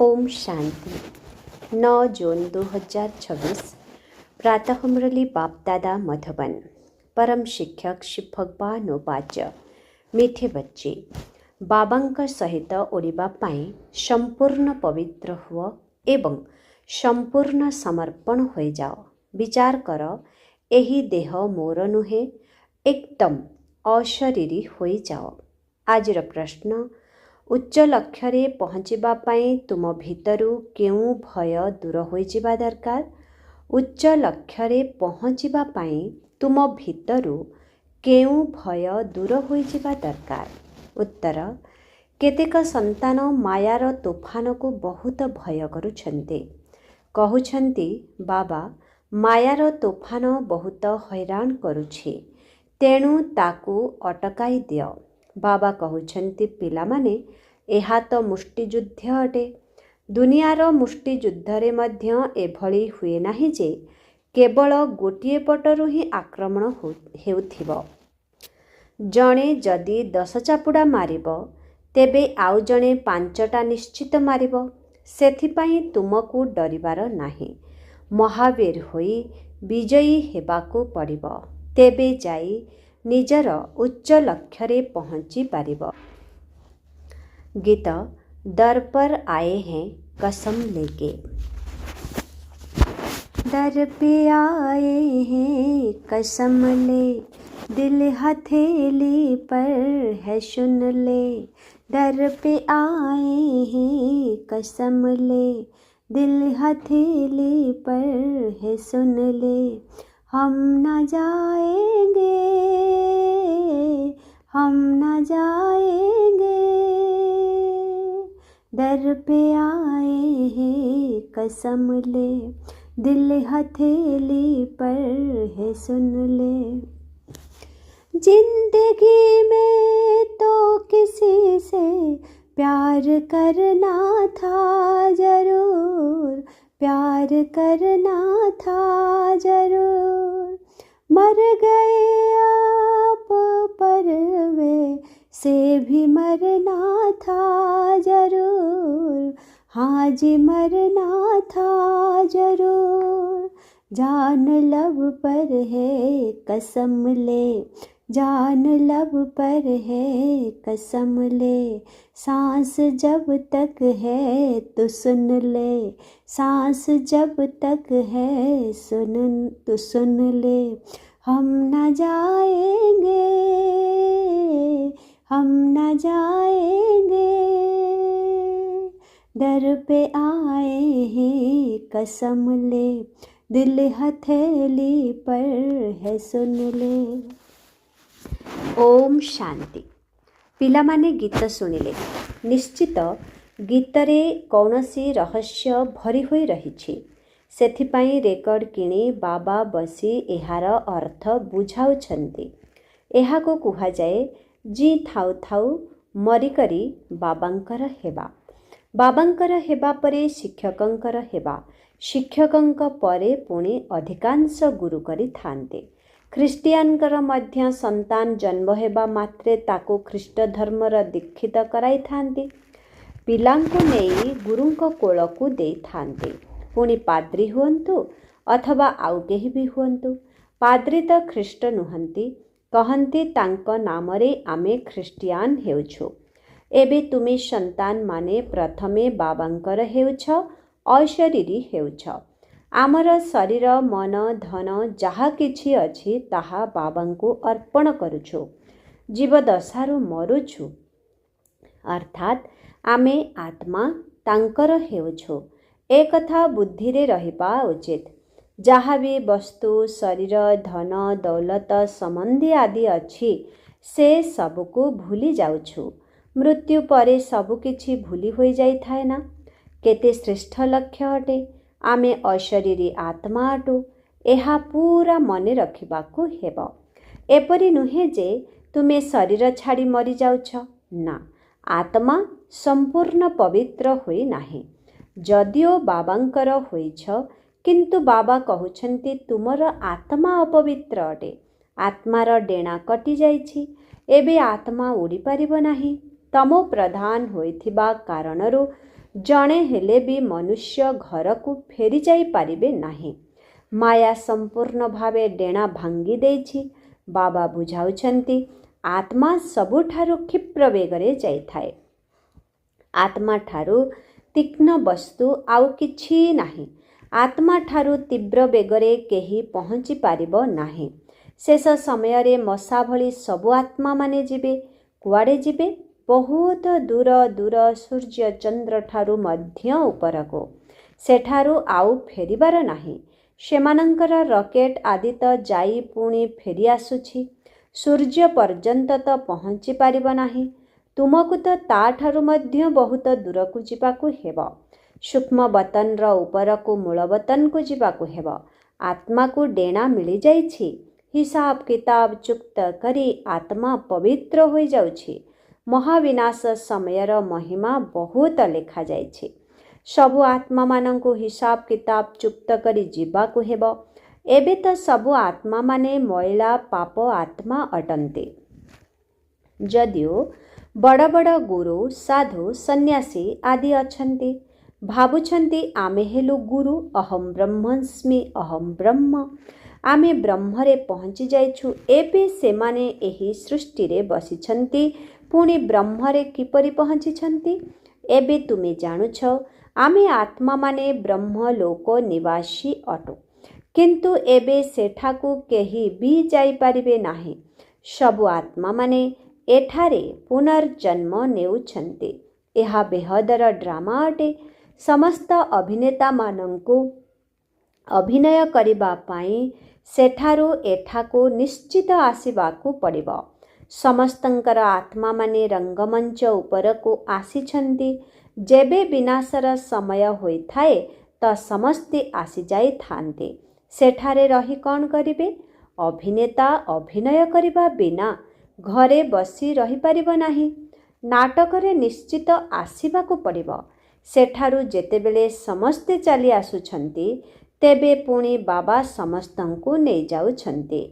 ओम शांति 9 जून 2026 प्रातः मुरली बाप दादा मधुबन। परम शिक्षक श्री भगवान उवाच मीठे बच्चे बाबांक सहित ओडिबा पाई संपूर्ण पवित्र हुओ एवं संपूर्ण समर्पण हो जाओ। विचार कर एही देह मोर नुहे, एकदम अशरीरी हो जाओ। आजिर प्रश्न, उच्च लक्ष्य पहुँचवा पाई तुम भितरु केउं भय दूर होइजिबा दरकार? उच्च लक्ष्य पहुँचवा पाई तुम भितरु केउं भय दूर होइजिबा दरकार? उत्तर, केतेक संतान मायार तोफान को बहुत भय करुछन्ते। कहउछन्ति बाबा मायार तोफान बहुत हैरान करुछि, तेणु ताकू अटकाई दियो। बाबा कहउछन्ति पिलामाने एहा तो मुष्टियुद्ध अटे। दुनियार मुष्टियुद्धरे मध्य एभली हुए नाही जे केवल गोटिए पटरु ही आक्रमण हेउथिबो। जणे जदि 10 चापुड़ा मारिबो तेबे आउ जणे 5टा निश्चित मारिबो। सेथिपाई तुमकू डरिबार नाही। महावीर होई विजयी हेबाकू पड़िबो, तेबे जाई निजर उच्च लक्ष्य पहुँची पारिबो। गीत दर पर आए हैं कसम लेके। दर पे आए हैं कसम ले, दिल हथेली पर है सुन ले। दर पे आए हैं कसम ले, दिल हथेली पर है सुन ले। हम न जाएंगे, हम न जाएंगे। दर पे आए हैं कसम ले, दिल हथेली पर है सुन ले। जिंदगी में तो किसी से प्यार करना था जरूर, प्यार करना था जरूर। मर गए आप पर वे से भी मरना था जरूर, हाँ जी मरना था जरूर। जान लब पर है कसम ले, जान लब पर है कसम ले। सांस जब तक है तो सुन ले, सांस जब तक है तो सुन ले। हम न जाएंगे, हम न जाएंगे। दर पे आए हैं कसम ले, दिल हथेली पर है सुन ले। ओम शांति। पिलामाने गीत शुणिले। निश्चित गीतरे कौनसी रहस्य भरी होई रहिछि। सेथिपाई रेकर्ड किणी बाबा बसी एहार अर्थ बुझाउछन्ति। एहाको कुहा जाए जी थाउ थाउ मरिकरी बाबांकर हेबा। बाबांकर हेबा परे शिक्षकंकर हेबा, शिक्षकंक परे पुणी अधिकांश गुरु करी थान्ते। ख्रीष्टियानकर मध्य संतान जन्म हेबा मात्रे ताको ख्रीष्ट धर्मर दीक्षित कराई थान्ते। पिलांको नेई गुरुंक कोलकू देई थान्ते। पुणी पाद्री हुअन्तु अथवा आउ केही भी हुअन्तु, पाद्री तो ख्रीष्ट नुहंती, कहंती तांको नामरे आमे ख्रीष्टियान हेउछु। एबे तुमे संतान माने प्रथमे बाबांकर हेउछ, अशरीरी हेउछ। आमर शरीर मन धन जहा किछि अछि ताहा बाबांकु अर्पण करुछु। जीवदशारु मरुछु, अर्थात आमे आत्मा तांकर हेउछु। एक कथा बुद्धिरे रहिबा उचित। जहा भी वस्तु शरीर धन दौलत संबंधी आदि अछि से सबको भूली जाउछु। मृत्यु परे सबु किछि भूली होई जाई थाए ना। केते श्रेष्ठ लक्ष्य अटे। आमे अशरीरी आत्मा अटु, एहा पूरा मने रखिबाकू हेबो। एपरि नुहे जे तुमे शरीर छाड़ी मरी जाउछ, ना, आत्मा संपूर्ण पवित्र होई नाही। जदिओ बाबांकर होइछ, किंतु बाबा कहउछन्ति तुमर आत्मा अपवित्र अटे। आत्मार डेणा कटि जाइछि, एबे आत्मा उड़ी पारिबो नाही। तमो प्रधान होइथिबा कारणरू ଜଣେ ହେଲେ ବି ମନୁଷ୍ୟ ଘରକୁ ଫେରି ଯାଇପାରିବେ ନାହିଁ। ମାୟା ସମ୍ପୂର୍ଣ୍ଣ ଭାବେ ଡେଣା ଭାଙ୍ଗି ଦେଇଛି। ବାବା ବୁଝାଉଛନ୍ତି, ଆତ୍ମା ସବୁଠାରୁ କ୍ଷିପ୍ର ବେଗରେ ଯାଇଥାଏ। ଆତ୍ମା ଠାରୁ ତୀକ୍ଷ୍ଣ ବସ୍ତୁ ଆଉ କିଛି ନାହିଁ। ଆତ୍ମା ଠାରୁ ତୀବ୍ର ବେଗରେ କେହି ପହଞ୍ଚି ପାରିବ ନାହିଁ। ଶେଷ ସମୟରେ ମଶା ଭଳି ସବୁ ଆତ୍ମାମାନେ ଯିବେ। କୁଆଡ଼େ ଯିବେ? ବହୁତ ଦୂର ଦୂର ସୂର୍ଯ୍ୟ ଚନ୍ଦ୍ର ଠାରୁ ମଧ୍ୟ ଉପରକୁ। ସେଠାରୁ ଆଉ ଫେରିବାର ନାହିଁ। ସେମାନଙ୍କର ରକେଟ୍ ଆଦି ତ ଯାଇ ପୁଣି ଫେରି ଆସୁଛି। ସୂର୍ଯ୍ୟ ପର୍ଯ୍ୟନ୍ତ ତ ପହଞ୍ଚି ପାରିବ ନାହିଁ। ତୁମକୁ ତ ତାଠାରୁ ମଧ୍ୟ ବହୁତ ଦୂରକୁ ଯିବାକୁ ହେବ। ସୂକ୍ଷ୍ମ ବତନର ଉପରକୁ ମୂଳ ବତନକୁ ଯିବାକୁ ହେବ। ଆତ୍ମାକୁ ଡେଣା ମିଳିଯାଇଛି। ହିସାବ କିତାବ ଚୁକ୍ତ କରି ଆତ୍ମା ପବିତ୍ର ହୋଇଯାଉଛି। ମହାବିନାଶ ସମୟର ମହିମା ବହୁତ ଲେଖାଯାଇଛି। ସବୁ ଆତ୍ମାମାନଙ୍କୁ ହିସାବ କିତାବ ଚୁକ୍ତ କରି ଯିବାକୁ ହେବ। ଏବେ ତ ସବୁ ଆତ୍ମାମାନେ ମଇଳା ପାପ ଆତ୍ମା ଅଟନ୍ତି। ଯଦିଓ ବଡ଼ ବଡ଼ ଗୁରୁ, ସାଧୁ, ସନ୍ନ୍ୟାସୀ ଆଦି ଅଛନ୍ତି, ଭାବୁଛନ୍ତି ଆମେ ହେଲୁ ଗୁରୁ, ଅହଂ ବ୍ରହ୍ମସ୍ମି, ଅହଂ ବ୍ରହ୍ମ, ଆମେ ବ୍ରହ୍ମରେ ପହଞ୍ଚି ଯାଇଛୁ। ଏବେ ସେମାନେ ଏହି ସୃଷ୍ଟିରେ ବସିଛନ୍ତି, ପୁଣି ବ୍ରହ୍ମରେ କିପରି ପହଞ୍ଚିଛନ୍ତି? ଏବେ ତୁମେ ଜାଣୁଛ ଆମେ ଆତ୍ମାମାନେ ବ୍ରହ୍ମଲୋକ ନିବାସୀ ଅଟୁ। କିନ୍ତୁ ଏବେ ସେଠାକୁ କେହି ବି ଯାଇପାରିବେ ନାହିଁ। ସବୁ ଆତ୍ମାମାନେ ଏଠାରେ ପୁନର୍ଜନ୍ମ ନେଉଛନ୍ତି। ଏହା ବେହଦର ଡ୍ରାମା ଅଟେ। ସମସ୍ତ ଅଭିନେତାମାନଙ୍କୁ ଅଭିନୟ କରିବା ପାଇଁ ସେଠାରୁ ଏଠାକୁ ନିଶ୍ଚିତ ଆସିବାକୁ ପଡ଼ିବ। ସମସ୍ତଙ୍କର ଆତ୍ମାମାନେ ରଙ୍ଗମଞ୍ଚ ଉପରକୁ ଆସିଛନ୍ତି। ଯେବେ ବିନାଶର ସମୟ ହୋଇଥାଏ ତ ସମସ୍ତେ ଆସିଯାଇଥାନ୍ତି। ସେଠାରେ ରହି କ'ଣ କରିବେ? ଅଭିନେତା ଅଭିନୟ କରିବା ବିନା ଘରେ ବସି ରହିପାରିବ ନାହିଁ। ନାଟକରେ ନିଶ୍ଚିତ ଆସିବାକୁ ପଡ଼ିବ। ସେଠାରୁ ଯେତେବେଳେ ସମସ୍ତେ ଚାଲି ଆସୁଛନ୍ତି, ତେବେ ପୁଣି ବାବା ସମସ୍ତଙ୍କୁ ନେଇଯାଉଛନ୍ତି।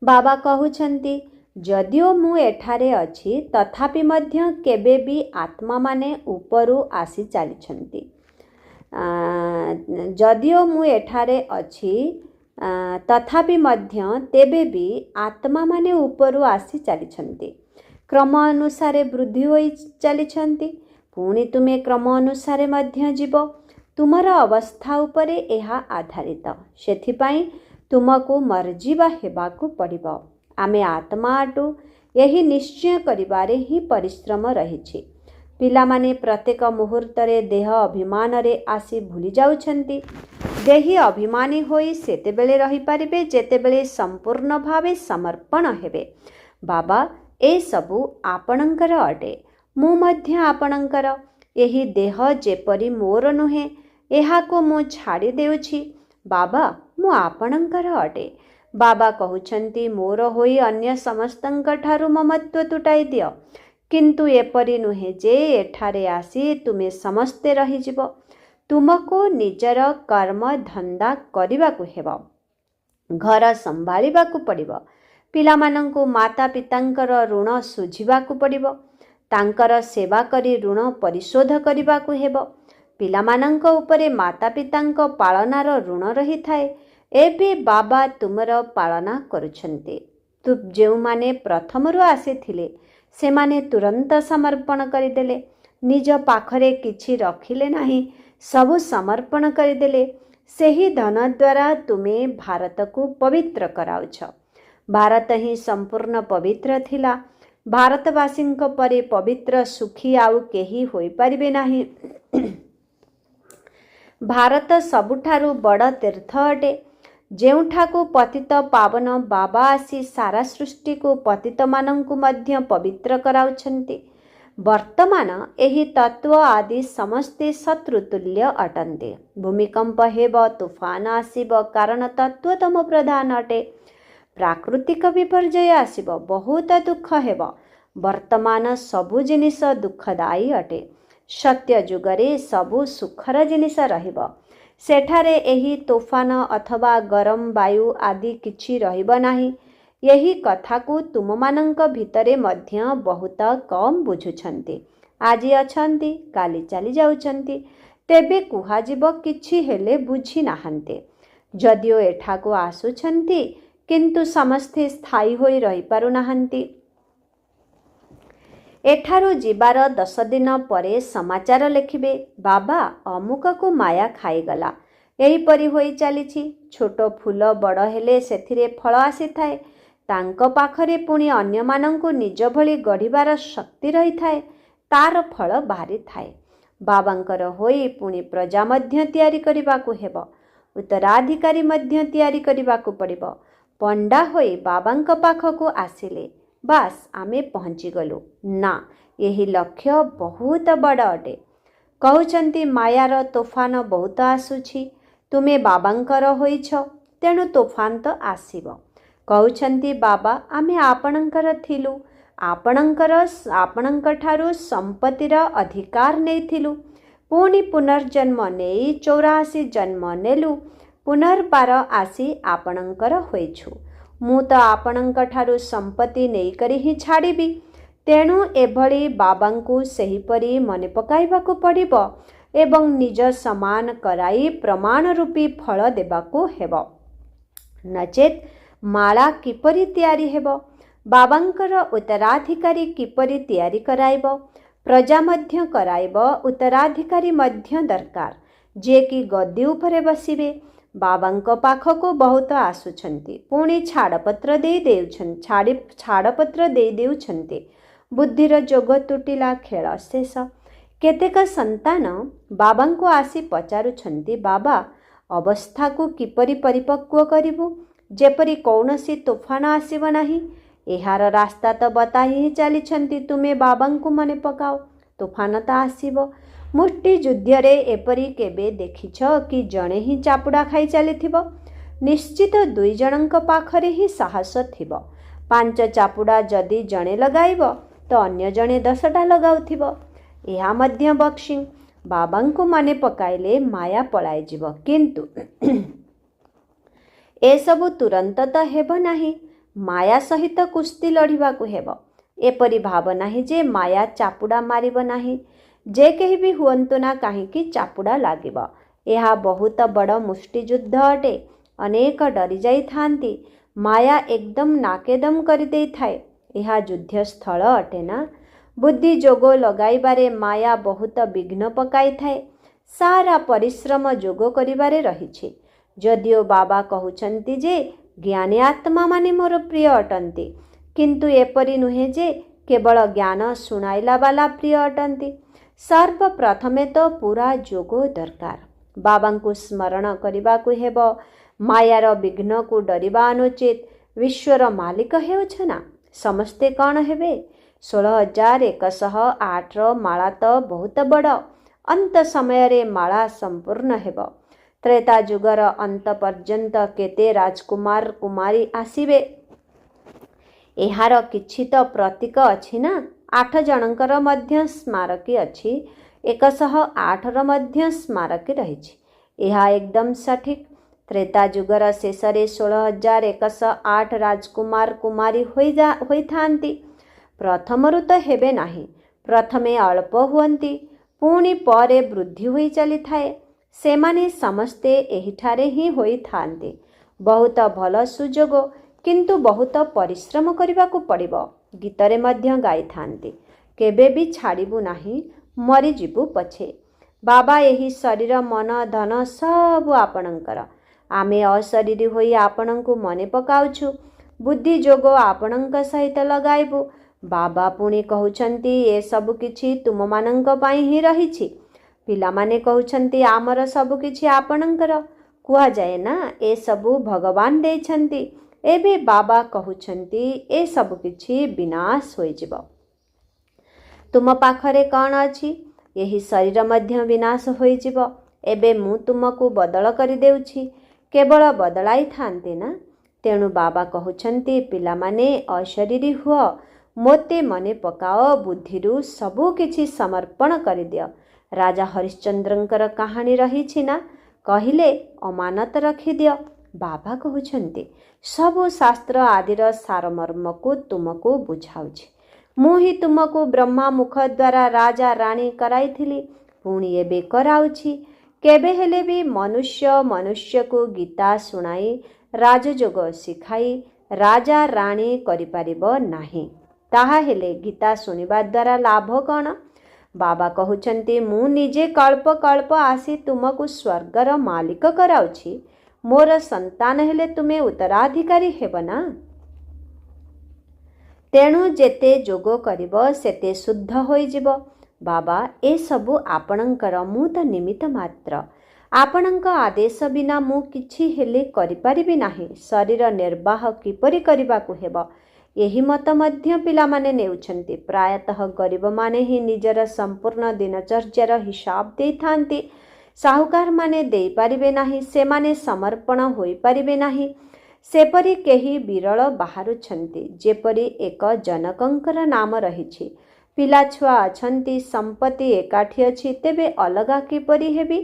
ବାବା କହୁଛନ୍ତି, ଯଦିଓ ମୁଁ ଏଠାରେ ଅଛି ତଥାପି ମଧ୍ୟ କେବେ ବି ଆତ୍ମାମାନେ ଉପରୁ ଆସି ଚାଲିଛନ୍ତି। ଯଦିଓ ମୁଁ ଏଠାରେ ଅଛି ତଥାପି ମଧ୍ୟ ତେବେ ବି ଆତ୍ମାମାନେ ଉପରୁ ଆସି ଚାଲିଛନ୍ତି। କ୍ରମ ଅନୁସାରେ ବୃଦ୍ଧି ହୋଇ ଚାଲିଛନ୍ତି। ପୁଣି ତୁମେ କ୍ରମ ଅନୁସାରେ ମଧ୍ୟ ଯିବ। ତୁମର ଅବସ୍ଥା ଉପରେ ଏହା ଆଧାରିତ। ସେଥିପାଇଁ ତୁମକୁ ମର୍ଜିବା ହେବାକୁ ପଡ଼ିବ। ଆମେ ଆତ୍ମା ଅଟୁ, ଏହି ନିଶ୍ଚୟ କରିବାରେ ହିଁ ପରିଶ୍ରମ ରହିଛି। ପିଲାମାନେ ପ୍ରତ୍ୟେକ ମୁହୂର୍ତ୍ତରେ ଦେହ ଅଭିମାନରେ ଆସି ଭୁଲି ଯାଉଛନ୍ତି। ଦେହୀ ଅଭିମାନୀ ହୋଇ ସେତେବେଳେ ରହିପାରିବେ ଯେତେବେଳେ ସମ୍ପୂର୍ଣ୍ଣ ଭାବେ ସମର୍ପଣ ହେବେ। ବାବା, ଏସବୁ ଆପଣଙ୍କର ଅଟେ। ମୁଁ ମଧ୍ୟ ଆପଣଙ୍କର। ଏହି ଦେହ ଯେପରି ମୋର ନୁହେଁ, ଏହାକୁ ମୁଁ ଛାଡ଼ି ଦେଉଛି। ବାବା, ମୁଁ ଆପଣଙ୍କର ଅଟେ। ବାବା କହୁଛନ୍ତି, ମୋର ହୋଇ ଅନ୍ୟ ସମସ୍ତଙ୍କ ଠାରୁ ମମତ୍ୱ ତୁଟାଇ ଦିଅ। କିନ୍ତୁ ଏପରି ନୁହେଁ ଯେ ଏଠାରେ ଆସି ତୁମେ ସମସ୍ତେ ରହିଯିବ। ତୁମକୁ ନିଜର କର୍ମ ଧନ୍ଦା କରିବାକୁ ହେବ। ଘର ସମ୍ଭାଳିବାକୁ ପଡ଼ିବ। ପିଲାମାନଙ୍କୁ ମାତା ପିତାଙ୍କର ଋଣ ଶୁଝିବାକୁ ପଡ଼ିବ। ତାଙ୍କର ସେବା କରି ଋଣ ପରିଶୋଧ କରିବାକୁ ହେବ। ପିଲାମାନଙ୍କ ଉପରେ ମାତା ପିତାଙ୍କ ପାଳନାର ଋଣ ରହିଥାଏ। ଏବେ ବାବା ତୁମର ପାଳନା କରୁଛନ୍ତି। ଯେଉଁମାନେ ପ୍ରଥମରୁ ଆସିଥିଲେ ସେମାନେ ତୁରନ୍ତ ସମର୍ପଣ କରିଦେଲେ। ନିଜ ପାଖରେ କିଛି ରଖିଲେ ନାହିଁ, ସବୁ ସମର୍ପଣ କରିଦେଲେ। ସେହି ଧନ ଦ୍ୱାରା ତୁମେ ଭାରତକୁ ପବିତ୍ର କରାଉଛ। ଭାରତ ହିଁ ସମ୍ପୂର୍ଣ୍ଣ ପବିତ୍ର ଥିଲା। ଭାରତବାସୀଙ୍କ ପରି ପବିତ୍ର ସୁଖୀ ଆଉ କେହି ହୋଇପାରିବେ ନାହିଁ। ଭାରତ ସବୁଠାରୁ ବଡ଼ ତୀର୍ଥ ଅଟେ, ଯେଉଁଠାକୁ ପତିତ ପାବନ ବାବା ଆସି ସାରା ସୃଷ୍ଟିକୁ ପତିତମାନଙ୍କୁ ମଧ୍ୟ ପବିତ୍ର କରାଉଛନ୍ତି। ବର୍ତ୍ତମାନ ଏହି ତତ୍ତ୍ୱ ଆଦି ସମସ୍ତେ ଶତ୍ରୁତୁଲ୍ୟ ଅଟନ୍ତି। ଭୂମିକମ୍ପ ହେବ, ତୁଫାନ ଆସିବ, କାରଣ ତତ୍ତ୍ୱ ତମ ପ୍ରଧାନ ଅଟେ। ପ୍ରାକୃତିକ ବିପର୍ଯ୍ୟୟ ଆସିବ, ବହୁତ ଦୁଃଖ ହେବ। ବର୍ତ୍ତମାନ ସବୁ ଜିନିଷ ଦୁଃଖଦାୟୀ ଅଟେ। ସତ୍ୟ ଯୁଗରେ ସବୁ ସୁଖର ଜିନିଷ ରହିବ। ସେଠାରେ ଏହି ତୋଫାନ ଅଥବା ଗରମ ବାୟୁ ଆଦି କିଛି ରହିବ ନାହିଁ। ଏହି କଥାକୁ ତୁମମାନଙ୍କ ଭିତରେ ମଧ୍ୟ ବହୁତ କମ୍ ବୁଝୁଛନ୍ତି। ଆଜି ଅଛନ୍ତି କାଲି ଚାଲି ଯାଉଛନ୍ତି। ତେବେ କୁହାଯିବ କିଛି ହେଲେ ବୁଝି ନାହାନ୍ତି। ଯଦିଓ ଏଠାକୁ ଆସୁଛନ୍ତି କିନ୍ତୁ ସମସ୍ତେ ସ୍ଥାୟୀ ହୋଇ ରହିପାରୁନାହାନ୍ତି। ଏଠାରୁ ଯିବାର 10 ଦିନ ପରେ ସମାଚାର ଲେଖିବେ, ବାବା ଅମୁକକୁ ମାୟା ଖାଇଗଲା। ଏହିପରି ହୋଇ ଚାଲିଛି। ଛୋଟ ଫୁଲ ବଡ଼ ହେଲେ ସେଥିରେ ଫଳ ଆସିଥାଏ। ତାଙ୍କ ପାଖରେ ପୁଣି ଅନ୍ୟମାନଙ୍କୁ ନିଜ ଭଳି ଗଢ଼ିବାର ଶକ୍ତି ରହିଥାଏ। ତାର ଫଳ ବାହାରିଥାଏ। ବାବାଙ୍କର ହୋଇ ପୁଣି ପ୍ରଜା ମଧ୍ୟ ତିଆରି କରିବାକୁ ହେବ। ଉତ୍ତରାଧିକାରୀ ମଧ୍ୟ ତିଆରି କରିବାକୁ ପଡ଼ିବ। ପଣ୍ଡା ହୋଇ ବାବାଙ୍କ ପାଖକୁ ଆସିଲେ ବାସ୍ ଆମେ ପହଞ୍ଚିଗଲୁ। ନା, ଏହି ଲକ୍ଷ୍ୟ ବହୁତ ବଡ଼ ଅଟେ। କହୁଛନ୍ତି ମାୟାର ତୋଫାନ ବହୁତ ଆସୁଛି। ତୁମେ ବାବାଙ୍କର ହୋଇଛ, ତେଣୁ ତୋଫାନ ତ ଆସିବ। କହୁଛନ୍ତି ବାବା ଆମେ ଆପଣଙ୍କର ଥିଲୁ, ଆପଣଙ୍କଠାରୁ ସମ୍ପତ୍ତିର ଅଧିକାର ନେଇଥିଲୁ। ପୁଣି ପୁନର୍ଜନ୍ମ ନେଇ 84 ଜନ୍ମ ନେଲୁ। ପୁନର୍ବାର ଆସି ଆପଣଙ୍କର ହୋଇଛୁ। ମୁଁ ତ ଆପଣଙ୍କଠାରୁ ସମ୍ପତ୍ତି ନେଇକରି ହିଁ ଛାଡ଼ିବି। ତେଣୁ ଏଭଳି ବାବାଙ୍କୁ ସେହିପରି ମନେ ପକାଇବାକୁ ପଡ଼ିବ ଏବଂ ନିଜ ସମାନ କରାଇ ପ୍ରମାଣ ରୂପୀ ଫଳ ଦେବାକୁ ହେବ। ନଚେତ୍ ମାଳା କିପରି ତିଆରି ହେବ? ବାବାଙ୍କର ଉତ୍ତରାଧିକାରୀ କିପରି ତିଆରି କରାଇବ? ପ୍ରଜା ମଧ୍ୟ କରାଇବ, ଉତ୍ତରାଧିକାରୀ ମଧ୍ୟ ଦରକାର, ଯିଏକି ଗଦି ଉପରେ ବସିବେ। ବାବାଙ୍କ ପାଖକୁ ବହୁତ ଆସୁଛନ୍ତି, ପୁଣି ଛାଡ଼ପତ୍ର ଦେଇ ଦେଉଛନ୍ତି। ବୁଦ୍ଧିର ଯୋଗ ତୁଟିଲା, ଖେଳ ଶେଷ। କେତେକ ସନ୍ତାନ ବାବାଙ୍କୁ ଆସି ପଚାରୁଛନ୍ତି, ବାବା ଅବସ୍ଥାକୁ କିପରି ପରିପକ୍ୱ କରିବୁ ଯେପରି କୌଣସି ତୋଫାନ ଆସିବ ନାହିଁ? ଏହାର ରାସ୍ତା ତ ବତାଇ ହିଁ ଚାଲିଛନ୍ତି। ତୁମେ ବାବାଙ୍କୁ ମନେ ପକାଅ, ତୋଫାନ ତ ଆସିବ। ମୁଷ୍ଟି ଯୁଦ୍ଧରେ ଏପରି କେବେ ଦେଖିଛ କି ଜଣେ ହିଁ ଚାପୁଡ଼ା ଖାଇ ଚାଲିଥିବ? ନିଶ୍ଚିତ 2 ଜଣଙ୍କ ପାଖରେ ହିଁ ସାହସ ଥିବ। 5 ଚାପୁଡ଼ା ଯଦି ଜଣେ ଲଗାଇବ ତ ଅନ୍ୟ ଜଣେ 10ଟା ଲଗାଉଥିବ। ଏହା ମଧ୍ୟ ବକ୍ସିଂ। ବାବାଙ୍କୁ ମନେ ପକାଇଲେ ମାୟା ପଳାଇଯିବ। କିନ୍ତୁ ଏସବୁ ତୁରନ୍ତ ତ ହେବ ନାହିଁ। ମାୟା ସହିତ କୁସ୍ତି ଲଢ଼ିବାକୁ ହେବ। ଏପରି ଭାବ ନାହିଁ ଯେ ମାୟା ଚାପୁଡ଼ା ମାରିବ ନାହିଁ। ଯେ କେହି ବି ହୁଅନ୍ତୁ ନା କାହିଁକି ଚାପୁଡ଼ା ଲାଗିବ। ଏହା ବହୁତ ବଡ଼ ମୁଷ୍ଟିଯୁଦ୍ଧ ଅଟେ। ଅନେକ ଡରି ଯାଇଥାନ୍ତି। ମାୟା ଏକଦମ ନାକେଦମ କରିଦେଇଥାଏ। ଏହା ଯୁଦ୍ଧସ୍ଥଳ ଅଟେ ନା। ବୁଦ୍ଧି ଯୋଗ ଲଗାଇବାରେ ମାୟା ବହୁତ ବିଘ୍ନ ପକାଇଥାଏ। ସାରା ପରିଶ୍ରମ ଯୋଗ କରିବାରେ ରହିଛି। ଯଦିଓ ବାବା କହୁଛନ୍ତି ଯେ ଜ୍ଞାନୀ ଆତ୍ମାମାନେ ମୋର ପ୍ରିୟ ଅଟନ୍ତି, କିନ୍ତୁ ଏପରି ନୁହେଁ ଯେ କେବଳ ଜ୍ଞାନ ଶୁଣାଇଲା ବାଲା ପ୍ରିୟ ଅଟନ୍ତି। ସର୍ବପ୍ରଥମେ ତ ପୂରା ଯୋଗ ଦରକାର। ବାବାଙ୍କୁ ସ୍ମରଣ କରିବାକୁ ହେବ। ମାୟାର ବିଘ୍ନକୁ ଡରିବା ଅନୁଚିତ। ବିଶ୍ୱର ମାଲିକ ହେଉଛ ନା। ସମସ୍ତେ କ'ଣ ହେବେ? 16108ର ମାଳା ତ ବହୁତ ବଡ଼। ଅନ୍ତ ସମୟରେ ମାଳା ସମ୍ପୂର୍ଣ୍ଣ ହେବ। ତ୍ରେତା ଯୁଗର ଅନ୍ତ ପର୍ଯ୍ୟନ୍ତ କେତେ ରାଜକୁମାର କୁମାରୀ ଆସିବେ? ଏହାର କିଛି ତ ପ୍ରତୀକ ଅଛି ନା। 8 ଜଣଙ୍କର ମଧ୍ୟ ସ୍ମାରକୀ ଅଛି। 108ର ମଧ୍ୟ ସ୍ମାରକୀ ରହିଛି। ଏହା ଏକଦମ ସଠିକ। ତ୍ରେତା ଯୁଗର ଶେଷରେ 16108 ରାଜକୁମାର କୁମାରୀ ହୋଇଥାନ୍ତି। ପ୍ରଥମରୁ ତ ହେବେ ନାହିଁ। ପ୍ରଥମେ ଅଳ୍ପ ହୁଅନ୍ତି, ପୁଣି ପରେ ବୃଦ୍ଧି ହୋଇ ଚାଲିଥାଏ। ସେମାନେ ସମସ୍ତେ ଏହିଠାରେ ହିଁ ହୋଇଥାନ୍ତି। ବହୁତ ଭଲ ସୁଯୋଗ, କିନ୍ତୁ ବହୁତ ପରିଶ୍ରମ କରିବାକୁ ପଡ଼ିବ। ଗୀତରେ ମଧ୍ୟ ଗାଇଥାନ୍ତି, କେବେ ବି ଛାଡ଼ିବୁ ନାହିଁ, ମରିଯିବୁ ପଛେ। ବାବା ଏହି ଶରୀର ମନ ଧନ ସବୁ ଆପଣଙ୍କର। ଆମେ ଅଶରୀରୀ ହୋଇ ଆପଣଙ୍କୁ ମନେ ପକାଉଛୁ। ବୁଦ୍ଧି ଯୋଗ ଆପଣଙ୍କ ସହିତ ଲଗାଇବୁ। ବାବା ପୁଣି କହୁଛନ୍ତି ଏସବୁ କିଛି ତୁମମାନଙ୍କ ପାଇଁ ହିଁ ରହିଛି। ପିଲାମାନେ କହୁଛନ୍ତି ଆମର ସବୁ କିଛି ଆପଣଙ୍କର। କୁହାଯାଏ ନା ଏସବୁ ଭଗବାନ ଦେଇଛନ୍ତି। ଏବେ ବାବା କହୁଛନ୍ତି ଏସବୁ କିଛି ବିନାଶ ହୋଇଯିବ। ତୁମ ପାଖରେ କ'ଣ ଅଛି? ଏହି ଶରୀର ମଧ୍ୟ ବିନାଶ ହୋଇଯିବ। ଏବେ ମୁଁ ତୁମକୁ ବଦଳ କରିଦେଉଛି। କେବଳ ବଦଳାଇଥାନ୍ତି ନା। ତେଣୁ ବାବା କହୁଛନ୍ତି ପିଲାମାନେ ଅଶରୀରୀ ହୁଅ, ମୋତେ ମନେ ପକାଅ, ବୁଦ୍ଧିରୁ ସବୁ କିଛି ସମର୍ପଣ କରିଦିଅ। ରାଜା ହରିଶ୍ଚନ୍ଦ୍ରଙ୍କର କାହାଣୀ ରହିଛି ନା। କହିଲେ ଅମାନତ ରଖିଦିଅ। ବାବା କହୁଛନ୍ତି ସବୁ ଶାସ୍ତ୍ର ଆଦିର ସାରମର୍ମକୁ ତୁମକୁ ବୁଝାଉଛି। ମୁଁ ହିଁ ତୁମକୁ ବ୍ରହ୍ମା ମୁଖ ଦ୍ୱାରା ରାଜା ରାଣୀ କରାଇଥିଲି, ପୁଣି ଏବେ କରାଉଛି। କେବେ ହେଲେ ବି ମନୁଷ୍ୟକୁ ଗୀତା ଶୁଣାଇ ରାଜଯୋଗ ଶିଖାଇ ରାଜା ରାଣୀ କରିପାରିବ ନାହିଁ। ତାହା ହେଲେ ଗୀତା ଶୁଣିବା ଦ୍ୱାରା ଲାଭ କ'ଣ? ବାବା କହୁଛନ୍ତି, ମୁଁ ନିଜେ କଳ୍ପ କଳ୍ପ ଆସି ତୁମକୁ ସ୍ୱର୍ଗର ମାଲିକ କରାଉଛି। ମୋର ସନ୍ତାନ ହେଲେ ତୁମେ ଉତ୍ତରାଧିକାରୀ ହେବ ନା। ତେଣୁ ଯେତେ ଯୋଗ କରିବ ସେତେ ଶୁଦ୍ଧ ହୋଇଯିବ। ବାବା, ଏସବୁ ଆପଣଙ୍କର, ମୁଁ ତ ନିମିତ୍ତ ମାତ୍ର। ଆପଣଙ୍କ ଆଦେଶ ବିନା ମୁଁ କିଛି ହେଲେ କରିପାରିବି ନାହିଁ। ଶରୀର ନିର୍ବାହ କିପରି କରିବାକୁ ହେବ, ଏହି ମତ ମଧ୍ୟ ପିଲାମାନେ ନେଉଛନ୍ତି। ପ୍ରାୟତଃ ଗରିବମାନେ ହିଁ ନିଜର ସମ୍ପୂର୍ଣ୍ଣ ଦିନଚର୍ଯ୍ୟାର ହିସାବ ଦେଇଥାନ୍ତି। ସାହୁକାରମାନେ ଦେଇପାରିବେ ନାହିଁ, ସେମାନେ ସମର୍ପଣ ହୋଇପାରିବେ ନାହିଁ। ସେପରି କେହି ବିରଳ ବାହାରୁଛନ୍ତି। ଯେପରି ଏକ ଜନକଙ୍କର ନାମ ରହିଛି, ପିଲାଛୁଆ ଅଛନ୍ତି, ସମ୍ପତ୍ତି ଏକାଠି ଅଛି, ତେବେ ଅଲଗା କିପରି ହେବି?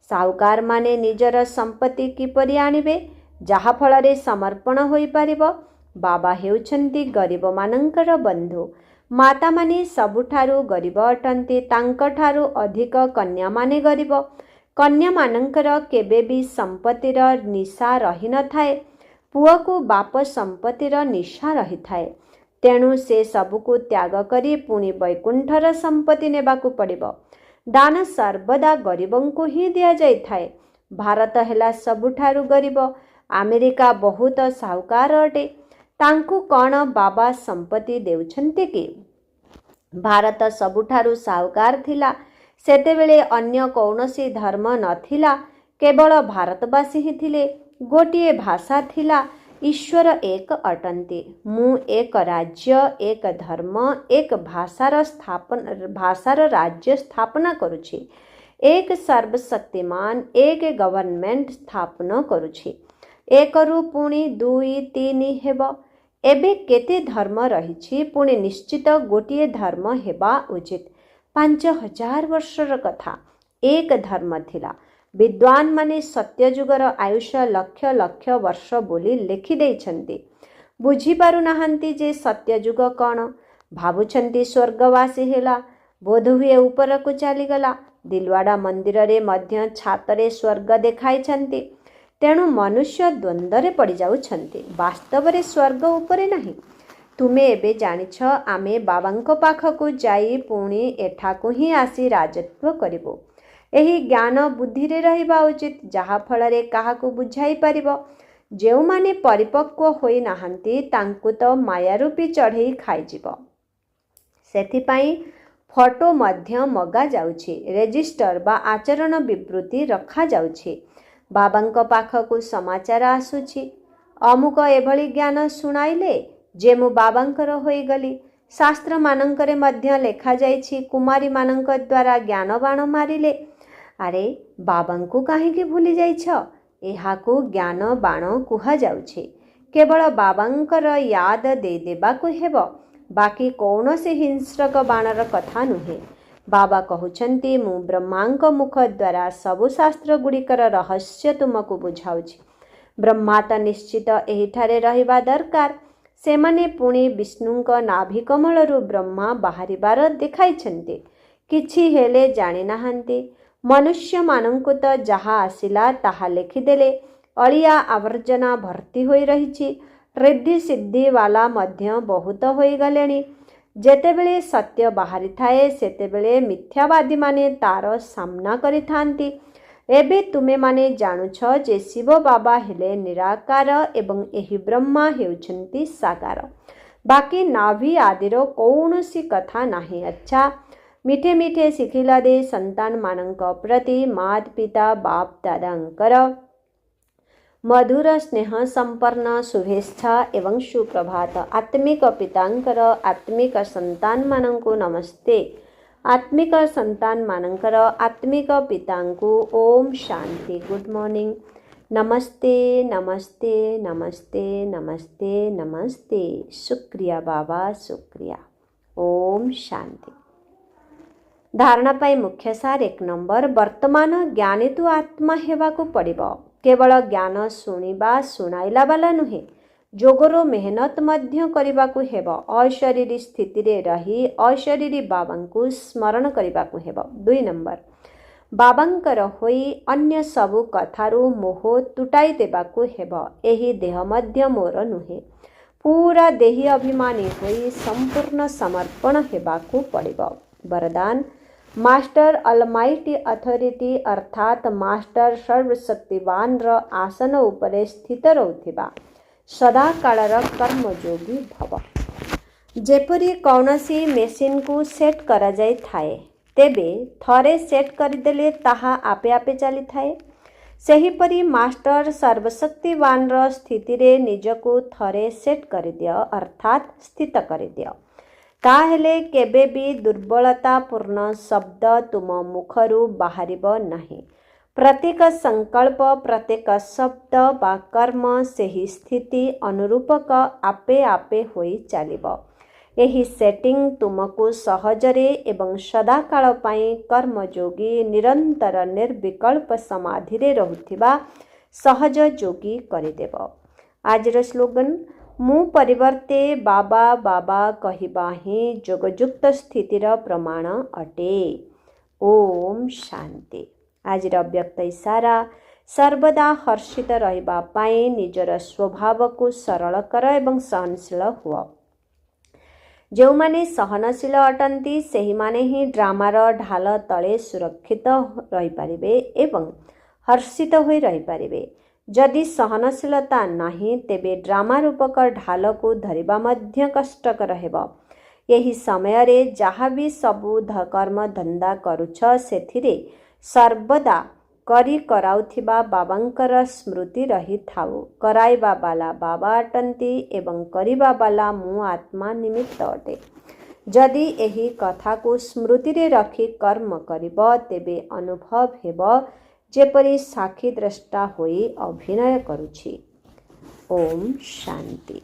ସାହୁକାରମାନେ ନିଜର ସମ୍ପତ୍ତି କିପରି ଆଣିବେ, ଯାହାଫଳରେ ସମର୍ପଣ ହୋଇପାରିବ? ବାବା ହେଉଛନ୍ତି ଗରିବମାନଙ୍କର ବନ୍ଧୁ। ମାତାମାନେ ସବୁଠାରୁ ଗରିବ ଅଟନ୍ତି, ତାଙ୍କଠାରୁ ଅଧିକ କନ୍ୟାମାନେ ଗରିବ। କନ୍ୟାମାନଙ୍କର କେବେ ବି ସମ୍ପତ୍ତିର ନିଶା ରହିନଥାଏ। ପୁଅକୁ ବାପ ସମ୍ପତ୍ତିର ନିଶା ରହିଥାଏ। ତେଣୁ ସେ ସବୁକୁ ତ୍ୟାଗ କରି ପୁଣି ବୈକୁଣ୍ଠର ସମ୍ପତ୍ତି ନେବାକୁ ପଡ଼ିବ। ଦାନ ସର୍ବଦା ଗରିବଙ୍କୁ ହିଁ ଦିଆଯାଇଥାଏ। ଭାରତ ହେଲା ସବୁଠାରୁ ଗରିବ। ଆମେରିକା ବହୁତ ସାହୁକାର ଅଟେ। ତାଙ୍କୁ କ'ଣ ବାବା ସମ୍ପତ୍ତି ଦେଉଛନ୍ତି କି? ଭାରତ ସବୁଠାରୁ ସାହୁକାର ଥିଲା। ସେତେବେଳେ ଅନ୍ୟ କୌଣସି ଧର୍ମ ନଥିଲା, କେବଳ ଭାରତବାସୀ ହିଁ ଥିଲେ। ଗୋଟିଏ ଭାଷା ଥିଲା, ଈଶ୍ୱର ଏକ ଅଟନ୍ତି। ମୁଁ ଏକ ରାଜ୍ୟ, ଏକ ଧର୍ମ, ଏକ ଭାଷାର ରାଜ୍ୟ ସ୍ଥାପନା କରୁଛି। ଏକ ସର୍ବଶକ୍ତିମାନ, ଏକ ଗଭର୍ଣ୍ଣମେଣ୍ଟ ସ୍ଥାପନ କରୁଛି। ଏକରୁ ପୁଣି 2, 3 ହେବ। ଏବେ କେତେ ଧର୍ମ ରହିଛି? ପୁଣି ନିଶ୍ଚିତ ଗୋଟିଏ ଧର୍ମ ହେବା ଉଚିତ। 5000 ବର୍ଷର କଥା ଏକ ଧର୍ମ ଥିଲା। ବିଦ୍ୱାନମାନେ ସତ୍ୟଯୁଗର ଆୟୁଷ ଲକ୍ଷ ଲକ୍ଷ ବର୍ଷ ବୋଲି ଲେଖିଦେଇଛନ୍ତି। ବୁଝିପାରୁନାହାନ୍ତି ଯେ ସତ୍ୟଯୁଗ କ'ଣ। ଭାବୁଛନ୍ତି ସ୍ୱର୍ଗବାସୀ ହେଲା, ବୋଧହୁଏ ଉପରକୁ ଚାଲିଗଲା। ଦିଲୱାଡ଼ା ମନ୍ଦିରରେ ମଧ୍ୟ ଛାତରେ ସ୍ୱର୍ଗ ଦେଖାଇଛନ୍ତି। ତେଣୁ ମନୁଷ୍ୟ ଦ୍ୱନ୍ଦ୍ୱରେ ପଡ଼ିଯାଉଛନ୍ତି। ବାସ୍ତବରେ ସ୍ୱର୍ଗ ଉପରେ ନାହିଁ। ତୁମେ ଏବେ ଜାଣିଛ, ଆମେ ବାବାଙ୍କ ପାଖକୁ ଯାଇ ପୁଣି ଏଠାକୁ ହିଁ ଆସି ରାଜତ୍ୱ କରିବୁ। ଏହି ଜ୍ଞାନ ବୁଦ୍ଧିରେ ରହିବା ଉଚିତ, ଯାହାଫଳରେ କାହାକୁ ବୁଝାଇ ପାରିବ। ଯେଉଁମାନେ ପରିପକ୍ୱ ହୋଇନାହାନ୍ତି, ତାଙ୍କୁ ତ ମାୟାରୂପୀ ଚଢ଼େଇ ଖାଇଯିବ। ସେଥିପାଇଁ ଫଟୋ ମଧ୍ୟ ମଗାଯାଉଛି, ରେଜିଷ୍ଟର ବା ଆଚରଣ ବିବୃତ୍ତି ରଖାଯାଉଛି। ବାବାଙ୍କ ପାଖକୁ ସମାଚାର ଆସୁଛି, ଅମୁକ ଏଭଳି ଜ୍ଞାନ ଶୁଣାଇଲେ ଯେ ମୁଁ ବାବାଙ୍କର ହୋଇଗଲି। ଶାସ୍ତ୍ରମାନଙ୍କରେ ମଧ୍ୟ ଲେଖାଯାଇଛି, କୁମାରୀମାନଙ୍କ ଦ୍ୱାରା ଜ୍ଞାନ ବାଣ ମାରିଲେ। ଆରେ, ବାବାଙ୍କୁ କାହିଁକି ଭୁଲି ଯାଇଛ? ଏହାକୁ ଜ୍ଞାନ ବାଣ କୁହାଯାଉଛି। କେବଳ ବାବାଙ୍କର ୟାଦ ଦେଇଦେବାକୁ ହେବ, ବାକି କୌଣସି ହିଂସ୍ରକ ବାଣର କଥା ନୁହେଁ। ବାବା କହୁଛନ୍ତି, ମୁଁ ବ୍ରହ୍ମାଙ୍କ ମୁଖ ଦ୍ୱାରା ସବୁ ଶାସ୍ତ୍ରଗୁଡ଼ିକର ରହସ୍ୟ ତୁମକୁ ବୁଝାଉଛି। ବ୍ରହ୍ମା ତ ନିଶ୍ଚିତ ଏହିଠାରେ ରହିବା ଦରକାର। ସେମାନେ ପୁଣି ବିଷ୍ଣୁଙ୍କ ନାଭିକମଳରୁ ବ୍ରହ୍ମା ବାହାରିବାର ଦେଖାଇଛନ୍ତି, କିଛି ହେଲେ ଜାଣିନାହାନ୍ତି। ମନୁଷ୍ୟମାନଙ୍କୁ ତ ଯାହା ଆସିଲା ତାହା ଲେଖିଦେଲେ। ଅଳିଆ ଆବର୍ଜନା ଭର୍ତ୍ତି ହୋଇ ରହିଛି। ରିଦ୍ଧି ସିଦ୍ଧିବାଲା ମଧ୍ୟ ବହୁତ ହୋଇଗଲେଣି। ଯେତେବେଳେ ସତ୍ୟ ବାହାରିଥାଏ, ସେତେବେଳେ ମିଥ୍ୟାବାଦୀମାନେ ତାର ସାମ୍ନା କରିଥାନ୍ତି। ଏବେ ତୁମେମାନେ ଜାଣୁଛ ଯେ ଶିବ ବାବା ହେଲେ ନିରାକାର ଏବଂ ଏହି ବ୍ରହ୍ମା ହେଉଛନ୍ତି ସାକାର। ବାକି ନାଭି ଆଦିର କୌଣସି କଥା ନାହିଁ। ଆଚ୍ଛା, ମିଠେ ମିଠେ ଶିଖିଲା ଦେ ସନ୍ତାନମାନଙ୍କ ପ୍ରତି ମାତ ପିତା ବାପ ଦାଦାଙ୍କର ମଧୁର ସ୍ନେହ ସମ୍ପନ୍ନ ଶୁଭେଚ୍ଛା ଏବଂ ସୁପ୍ରଭାତ। ଆତ୍ମିକ ପିତାଙ୍କର ଆତ୍ମିକ ସନ୍ତାନମାନଙ୍କୁ ନମସ୍ତେ। ଆତ୍ମିକ ସନ୍ତାନମାନଙ୍କର ଆତ୍ମିକ ପିତାଙ୍କୁ ଓମ୍ ଶାନ୍ତି। Good morning. ନମସ୍ତେ ନମସ୍ତେ ନମସ୍ତେ ନମସ୍ତେ ନମସ୍ତେ। ଶୁକ୍ରିୟା ବାବା, ଶୁକ୍ରିୟା। ଓମ୍ ଶାନ୍ତି। ଧାରଣା ପାଇଁ ମୁଖ୍ୟ ସାର 1 ନମ୍ବର, ବର୍ତ୍ତମାନ ଜ୍ଞାନୀତୁ ଆତ୍ମା ହେବାକୁ ପଡ଼ିବ। କେବଳ ଜ୍ଞାନ ଶୁଣିବା ଶୁଣାଇଲା ବାଲା ନୁହେଁ, ଯୋଗର ମେହନତ ମଧ୍ୟ କରିବାକୁ ହେବ। ଅଶରୀରୀ ସ୍ଥିତିରେ ରହି ଅଶରୀରୀ ବାବାଙ୍କୁ ସ୍ମରଣ କରିବାକୁ ହେବ। 2 ନମ୍ବର, ବାବାଙ୍କର ହୋଇ ଅନ୍ୟ ସବୁ କଥାରୁ ମୋହ ତୁଟାଇ ଦେବାକୁ ହେବ। ଏହି ଦେହ ମଧ୍ୟ ମୋର ନୁହେଁ। ପୁରା ଦେହୀ ଅଭିମାନୀ ହୋଇ ସମ୍ପୂର୍ଣ୍ଣ ସମର୍ପଣ ହେବାକୁ ପଡ଼ିବ। ବରଦାନ, ମାଷ୍ଟର ଅଲମାଇଟି ଅଥରିଟି ଅର୍ଥାତ୍ ମାଷ୍ଟର ସର୍ବଶକ୍ତିବାନର ଆସନ ଉପରେ ସ୍ଥିତ ରହୁଥିବା ସଦାକାଳର କର୍ମଯୋଗୀ ଭବ। ଯେପରି କୌଣସି ମେସିନକୁ ସେଟ୍ କରାଯାଇଥାଏ, ତେବେ ଥରେ ସେଟ୍ କରିଦେଲେ ତାହା ଆପେ ଆପେ ଚାଲିଥାଏ। ସେହିପରି ମାଷ୍ଟର ସର୍ବଶକ୍ତିବାନର ସ୍ଥିତିରେ ନିଜକୁ ଥରେ ସେଟ୍ କରିଦିଅ ଅର୍ଥାତ୍ ସ୍ଥିତ କରିଦିଅ। ତାହେଲେ କେବେ ବି ଦୁର୍ବଳତାପୂର୍ଣ୍ଣ ଶବ୍ଦ ତୁମ ମୁଖରୁ ବାହାରିବ ନାହିଁ। ପ୍ରତ୍ୟେକ ସଂକଳ୍ପ, ପ୍ରତ୍ୟେକ ଶବ୍ଦ ବା କର୍ମ ସେହି ସ୍ଥିତି ଅନୁରୂପକ ଆପେ ଆପେ ହୋଇ ଚାଲିବ। ଏହି ସେଟିଂ ତୁମକୁ ସହଜରେ ଏବଂ ସଦାକାଳ ପାଇଁ କର୍ମଯୋଗୀ, ନିରନ୍ତର ନିର୍ବିକଳ୍ପ ସମାଧିରେ ରହୁଥିବା ସହଜ ଯୋଗୀ କରିଦେବ। ଆଜିର ସ୍ଲୋଗାନ, ମୁଁ ପରିବର୍ତ୍ତେ ବାବା ବାବା କହିବା ହିଁ ଯୋଗଯୁକ୍ତ ସ୍ଥିତିର ପ୍ରମାଣ ଅଟେ। ଓମ୍ ଶାନ୍ତି। ଆଜିର ଅବ୍ୟକ୍ତ ଇସାରା, ସର୍ବଦା ହର୍ଷିତ ରହିବା ପାଇଁ ନିଜର ସ୍ୱଭାବକୁ ସରଳ କର ଏବଂ ସହନଶୀଳ ହୁଅ। ଯେଉଁମାନେ ସହନଶୀଳ ଅଟନ୍ତି ସେହିମାନେ ହିଁ ଡ୍ରାମାର ଢାଲ ତଳେ ସୁରକ୍ଷିତ ରହିପାରିବେ ଏବଂ ହର୍ଷିତ ହୋଇ ରହିପାରିବେ। ଯଦି ସହନଶୀଳତା ନାହିଁ, ତେବେ ଡ୍ରାମା ରୂପକ ଢାଲକୁ ଧରିବା ମଧ୍ୟ କଷ୍ଟକର ହେବ। ଏହି ସମୟରେ ଯାହା ବି ସବୁ କର୍ମ ଧନ୍ଦା କରୁଛ, ସେଥିରେ ସର୍ବଦା କରି କରାଉଥିବା ବାବାଙ୍କର ସ୍ମୃତି ରହିଥାଉ। କରାଇବା ବାଲା ବାବା ଅଟନ୍ତି ଏବଂ କରିବା ବାଲା ମୁଁ ଆତ୍ମା ନିମିତ୍ତ ଅଟେ। ଯଦି ଏହି କଥାକୁ ସ୍ମୃତିରେ ରଖି କର୍ମ କରିବ, ତେବେ ଅନୁଭବ ହେବ ଯେପରି ସାକ୍ଷୀ ଦ୍ରଷ୍ଟା ହୋଇ ଅଭିନୟ କରୁଛି। ଓମ୍ ଶାନ୍ତି।